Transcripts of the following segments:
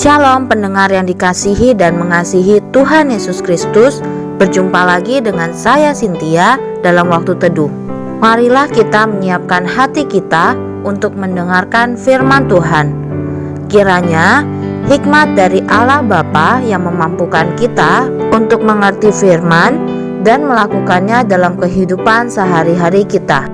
Shalom pendengar yang dikasihi dan mengasihi Tuhan Yesus Kristus. Berjumpa lagi dengan saya Cynthia dalam waktu teduh. Marilah kita menyiapkan hati kita untuk mendengarkan firman Tuhan. Kiranya hikmat dari Allah Bapa yang memampukan kita untuk mengerti firman dan melakukannya dalam kehidupan sehari-hari kita.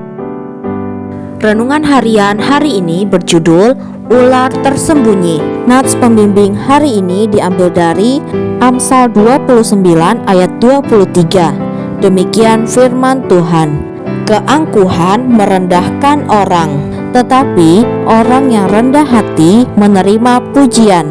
Renungan harian hari ini berjudul Ular Tersembunyi. Nats pembimbing hari ini diambil dari Amsal 29 ayat 23. Demikian firman Tuhan. Keangkuhan merendahkan orang, tetapi orang yang rendah hati menerima pujian.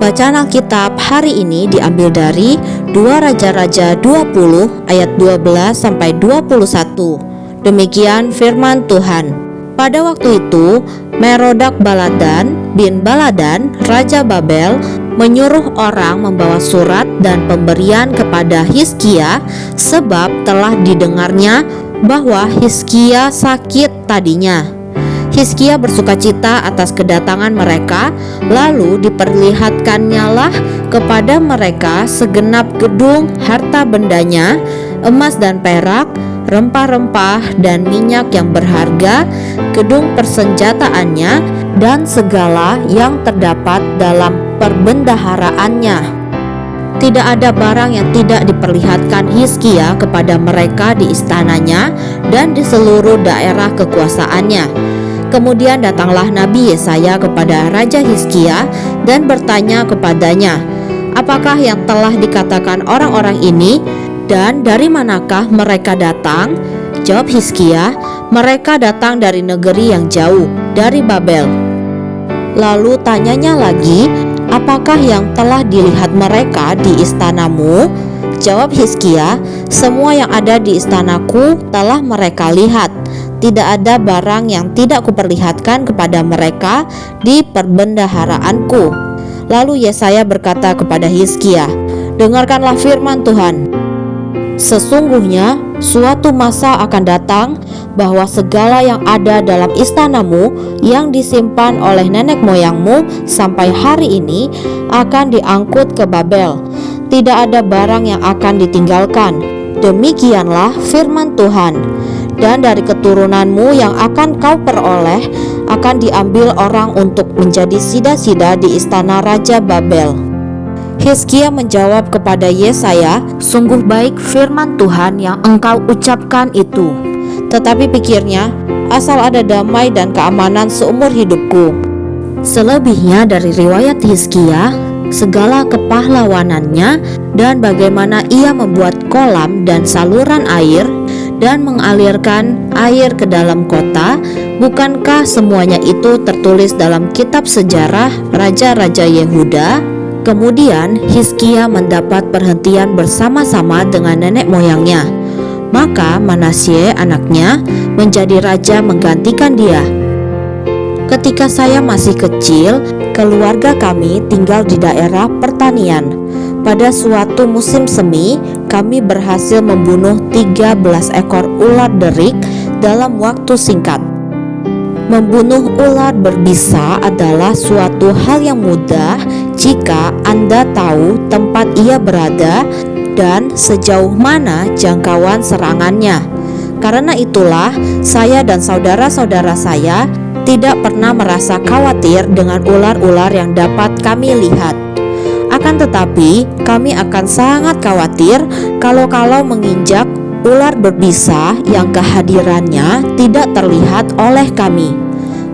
Bacaan Alkitab hari ini diambil dari 2 Raja-Raja 20 ayat 12 sampai 21. Demikian firman Tuhan. Pada waktu itu, Merodak Baladan bin Baladan, Raja Babel, menyuruh orang membawa surat dan pemberian kepada Hizkia, sebab telah didengarnya bahwa Hizkia sakit tadinya. Hizkia bersukacita atas kedatangan mereka, lalu diperlihatkannyalah kepada mereka segenap gedung harta bendanya, emas dan perak, rempah-rempah dan minyak yang berharga, gedung persenjataannya, dan segala yang terdapat dalam perbendaharaannya. Tidak ada barang yang tidak diperlihatkan Hizkia kepada mereka di istananya dan di seluruh daerah kekuasaannya. Kemudian datanglah Nabi Yesaya kepada Raja Hizkia dan bertanya kepadanya, "Apakah yang telah dikatakan orang-orang ini? Dan dari manakah mereka datang?" Jawab Hizkia, "Mereka datang dari negeri yang jauh, dari Babel." Lalu tanyanya lagi, "Apakah yang telah dilihat mereka di istanamu?" Jawab Hizkia, "Semua yang ada di istanaku telah mereka lihat. Tidak ada barang yang tidak kuperlihatkan kepada mereka di perbendaharaanku." Lalu Yesaya berkata kepada Hizkia, "Dengarkanlah firman Tuhan. Sesungguhnya suatu masa akan datang bahwa segala yang ada dalam istanamu yang disimpan oleh nenek moyangmu sampai hari ini akan diangkut ke Babel. Tidak ada barang yang akan ditinggalkan. Demikianlah firman Tuhan. Dan dari keturunanmu yang akan kau peroleh akan diambil orang untuk menjadi sida-sida di istana Raja Babel." Hizkia menjawab kepada Yesaya, "Sungguh baik firman Tuhan yang engkau ucapkan itu. Tetapi pikirnya, asal ada damai dan keamanan seumur hidupku." Selebihnya dari riwayat Hizkia, segala kepahlawanannya dan bagaimana ia membuat kolam dan saluran air dan mengalirkan air ke dalam kota, bukankah semuanya itu tertulis dalam kitab sejarah Raja-Raja Yehuda? Kemudian Hizkia mendapat perhentian bersama-sama dengan nenek moyangnya. Maka Manasye anaknya menjadi raja menggantikan dia. Ketika saya masih kecil, keluarga kami tinggal di daerah pertanian. Pada suatu musim semi, kami berhasil membunuh 13 ekor ular derik dalam waktu singkat. Membunuh ular berbisa adalah suatu hal yang mudah jika Anda tahu tempat ia berada dan sejauh mana jangkauan serangannya. Karena itulah saya dan saudara-saudara saya tidak pernah merasa khawatir dengan ular-ular yang dapat kami lihat. Akan tetapi, kami akan sangat khawatir kalau menginjak ular berbisa yang kehadirannya tidak terlihat oleh kami.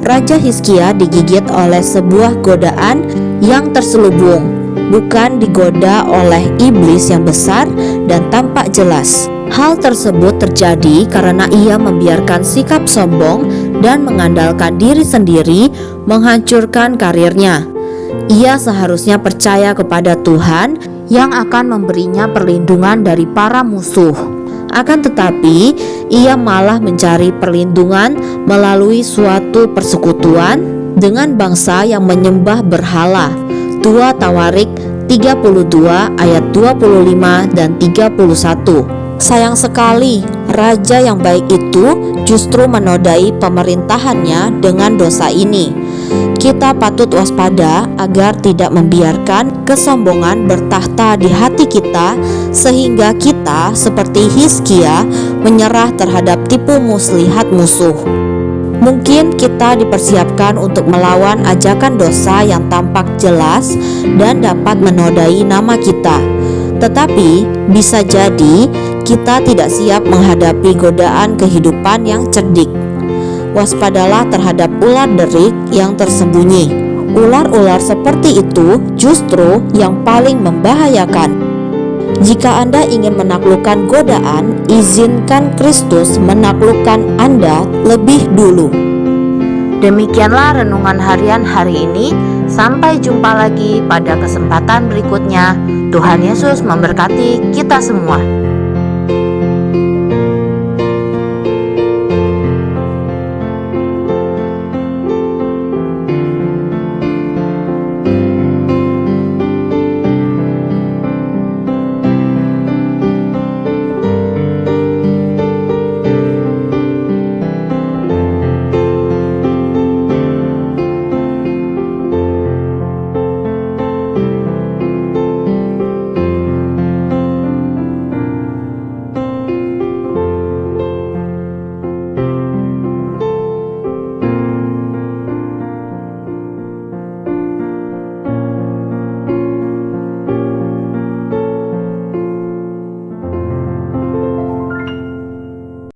Raja Hizkia digigit oleh sebuah godaan yang terselubung, bukan digoda oleh iblis yang besar dan tampak jelas. Hal tersebut terjadi karena ia membiarkan sikap sombong dan mengandalkan diri sendiri menghancurkan karirnya. Ia seharusnya percaya kepada Tuhan yang akan memberinya perlindungan dari para musuh. Akan tetapi, ia malah mencari perlindungan melalui suatu persekutuan dengan bangsa yang menyembah berhala. 2 Tawarik 32 ayat 25 dan 31. Sayang sekali, raja yang baik itu justru menodai pemerintahannya dengan dosa ini. Kita patut waspada agar tidak membiarkan kesombongan bertahta di hati kita, sehingga kita seperti Hizkia menyerah terhadap tipu muslihat musuh. Mungkin kita dipersiapkan untuk melawan ajakan dosa yang tampak jelas dan dapat menodai nama kita. Tetapi bisa jadi kita tidak siap menghadapi godaan kehidupan yang cerdik. Waspadalah terhadap ular derik yang tersembunyi. Ular-ular seperti itu justru yang paling membahayakan. Jika Anda ingin menaklukkan godaan, izinkan Kristus menaklukkan Anda lebih dulu. Demikianlah renungan harian hari ini. Sampai jumpa lagi pada kesempatan berikutnya. Tuhan Yesus memberkati kita semua.